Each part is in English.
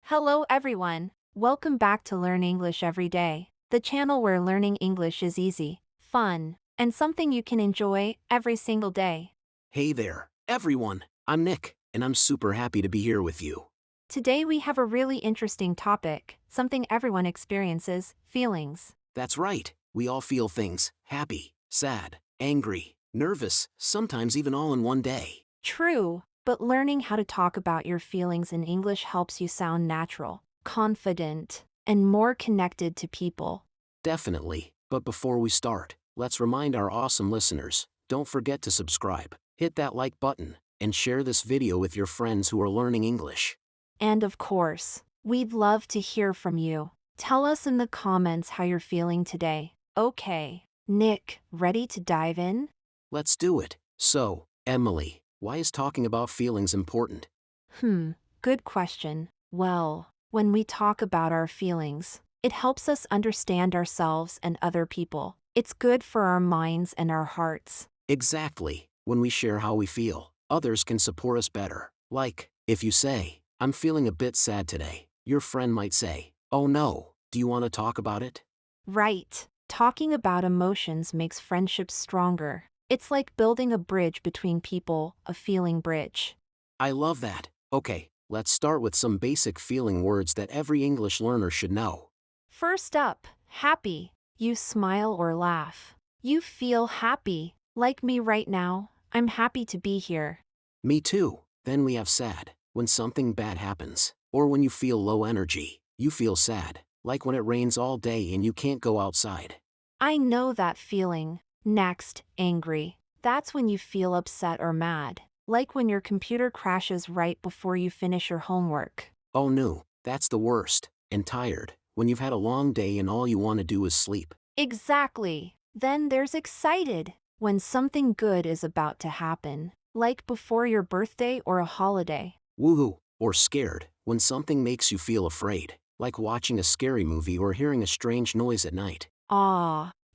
Hello everyone. Welcome back to Learn English Every Day, the channel where learning English is easy, fun, and something you can enjoy every single day. Hey there, everyone. I'm Nick, and I'm super happy to be here with you. Today we have a really interesting topic, something everyone experiences, feelings. That's right, we all feel things happy, sad, angry, nervous, sometimes even all in one day. True, but learning how to talk about your feelings in English helps you sound natural, confident, and more connected to people. Definitely, but before we start, let's remind our awesome listeners, don't forget to subscribe, hit that like button, and share this video with your friends who are learning English. And of course, we'd love to hear from you. Tell us in the comments how you're feeling today. Okay, Nick, ready to dive in? Let's do it. So, Emily, why is talking about feelings important? Good question. Well, when we talk about our feelings, it helps us understand ourselves and other people. It's good for our minds and our hearts. Exactly, when we share how we feel, others can support us better. Like, if you say, I'm feeling a bit sad today, your friend might say, oh no, do you want to talk about it? Right. Talking about emotions makes friendships stronger. It's like building a bridge between people, a feeling bridge. I love that. Okay, let's start with some basic feeling words that every English learner should know. First up, happy. You smile or laugh. You feel happy. Like me right now, I'm happy to be here. Me too. Then we have sad, when something bad happens, or when you feel low energy, you feel sad, like when it rains all day and you can't go outside. I know that feeling. Next, angry. That's when you feel upset or mad. Like when your computer crashes right before you finish your homework. Oh no, that's the worst. And tired, when you've had a long day and all you want to do is sleep. Exactly. Then there's excited. When something good is about to happen. Like before your birthday or a holiday. Woohoo, or scared, when something makes you feel afraid, like watching a scary movie or hearing a strange noise at night.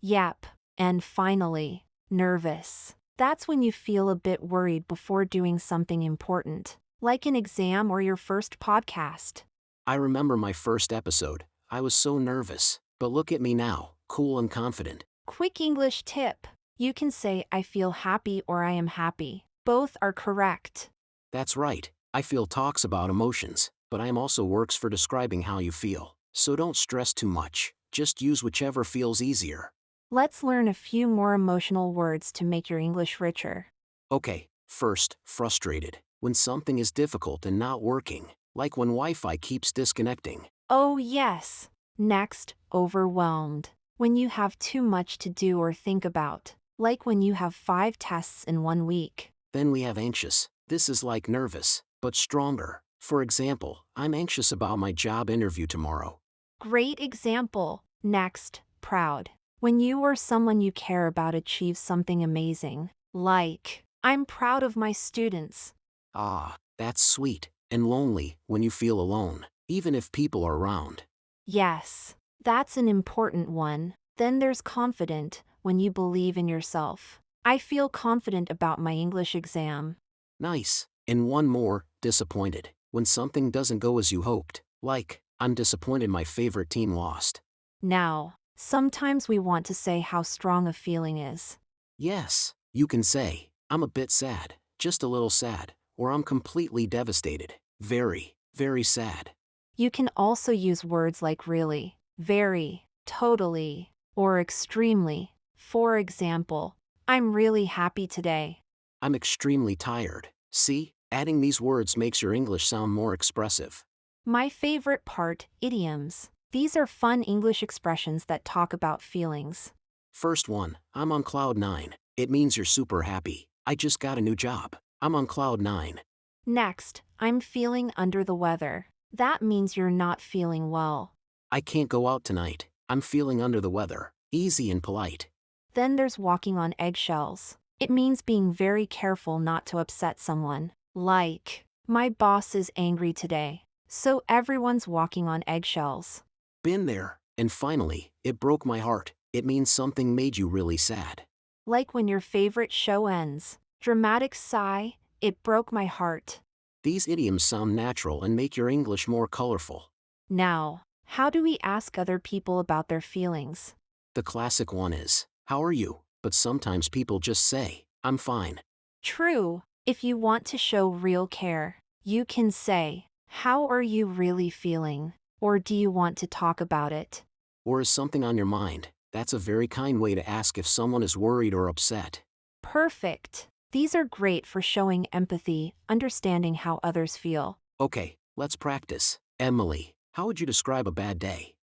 Yep. And finally, nervous. That's when you feel a bit worried before doing something important, like an exam or your first podcast. I remember my first episode, I was so nervous, but look at me now, cool and confident. Quick English tip. You can say I feel happy or I am happy. Both are correct. That's right, I feel talks about emotions, but I am also works for describing how you feel. So don't stress too much, just use whichever feels easier. Let's learn a few more emotional words to make your English richer. Okay, first, frustrated, when something is difficult and not working, like when Wi-Fi keeps disconnecting. Oh, yes. Next, overwhelmed. When you have too much to do or think about, like when you have 5 tests in 1 week. Then we have anxious. This is like nervous, but stronger. For example, I'm anxious about my job interview tomorrow. Great example. Next, proud. When you or someone you care about achieves something amazing, like, I'm proud of my students. Ah, that's sweet. And lonely, when you feel alone, even if people are around. Yes, that's an important one. Then there's confident, when you believe in yourself. I feel confident about my English exam. Nice. And one more, disappointed, when something doesn't go as you hoped. Like, I'm disappointed my favorite team lost. Now, sometimes we want to say how strong a feeling is. Yes, you can say, I'm a bit sad, just a little sad, or I'm completely devastated. Very, very sad. You can also use words like really, very, totally, or extremely. For example, I'm really happy today. I'm extremely tired. See, adding these words makes your English sound more expressive. My favorite part, idioms. These are fun English expressions that talk about feelings. First one, I'm on cloud 9. It means you're super happy. I just got a new job. I'm on cloud 9. Next, I'm feeling under the weather. That means you're not feeling well. I can't go out tonight. I'm feeling under the weather. Easy and polite. Then there's walking on eggshells. It means being very careful not to upset someone. Like, my boss is angry today, so everyone's walking on eggshells. Been there. And finally, it broke my heart. It means something made you really sad. Like when your favorite show ends. Dramatic sigh, it broke my heart. These idioms sound natural and make your English more colorful. Now, how do we ask other people about their feelings? The classic one is, "How are you?" But sometimes people just say, "I'm fine." True. If you want to show real care, you can say, "How are you really feeling?" Or "Do you want to talk about it?" Or is something on your mind? That's a very kind way to ask if someone is worried or upset. Perfect. These are great for showing empathy, understanding how others feel. Okay, let's practice. Emily, how would you describe a bad day?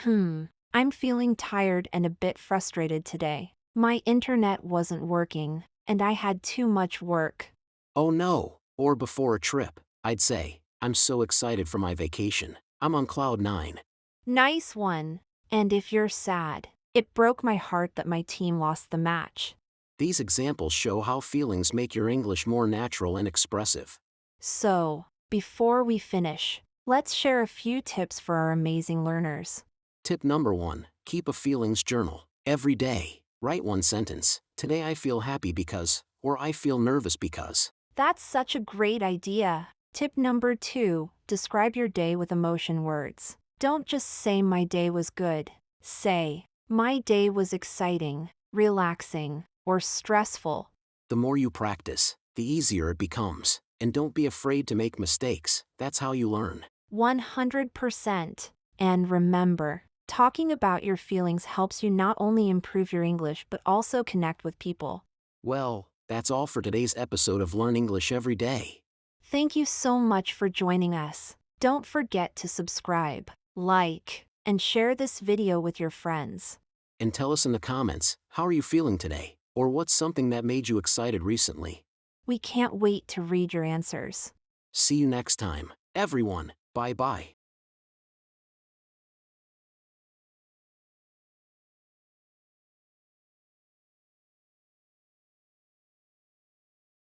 I'm feeling tired and a bit frustrated today. My internet wasn't working, and I had too much work. Oh no. Or before a trip, I'd say, "I'm so excited for my vacation. I'm on cloud 9. Nice one. And if you're sad, "It broke my heart that my team lost the match." These examples show how feelings make your English more natural and expressive. So, before we finish, let's share a few tips for our amazing learners. Tip number 1, keep a feelings journal. Every day, write one sentence. Today I feel happy because, or I feel nervous because. That's such a great idea. Tip number 2, describe your day with emotion words. Don't just say "My day was good." Say, "My day was exciting, relaxing, or stressful." The more you practice, the easier it becomes. And don't be afraid to make mistakes. That's how you learn. 100%. And remember, talking about your feelings helps you not only improve your English but also connect with people. Well, that's all for today's episode of Learn English Every Day. Thank you so much for joining us. Don't forget to subscribe, like, and share this video with your friends. And tell us in the comments, how are you feeling today? Or what's something that made you excited recently? We can't wait to read your answers. See you next time, everyone. Bye bye.